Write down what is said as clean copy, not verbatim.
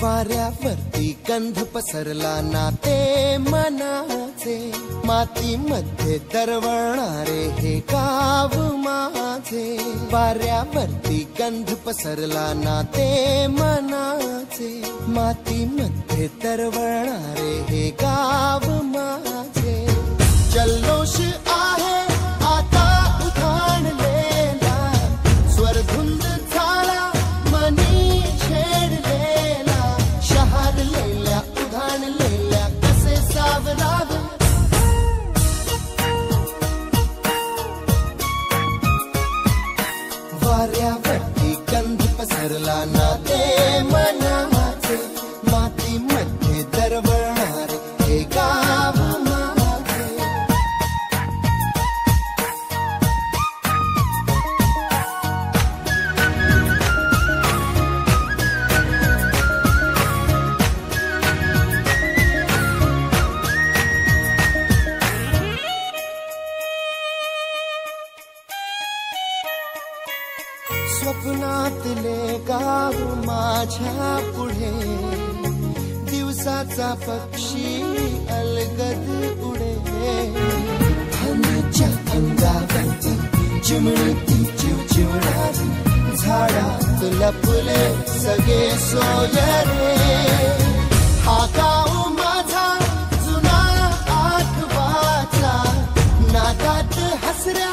वाऱ्यावरती गंध पसरला ना ते मनाचे, मातीमध्ये दरवळणारे हे गाव माझे. वाऱ्यावरती गंध पसरला ना ते मनाचे, मातीमध्ये दरवळणारे हे गाव माझे. जल्लोष आहे आता उधाणलेला, स्वरधुंद झाला मनी छेडलेला. शहारलेल्या उधाणलेल्या कसे सावरावे, वाऱ्यावरती गंध पसरला ना ते मनाचे, मातीमध्ये दरवळणारे हे गाव माझे. स्वप्नातले गाव माझ्या पुढे, दिवसाचा पक्षी अलगद उडे. हनीच्या अंगावरती चिमणीती चिवचिवणारी, झाडात लपले सगळे सोयरे.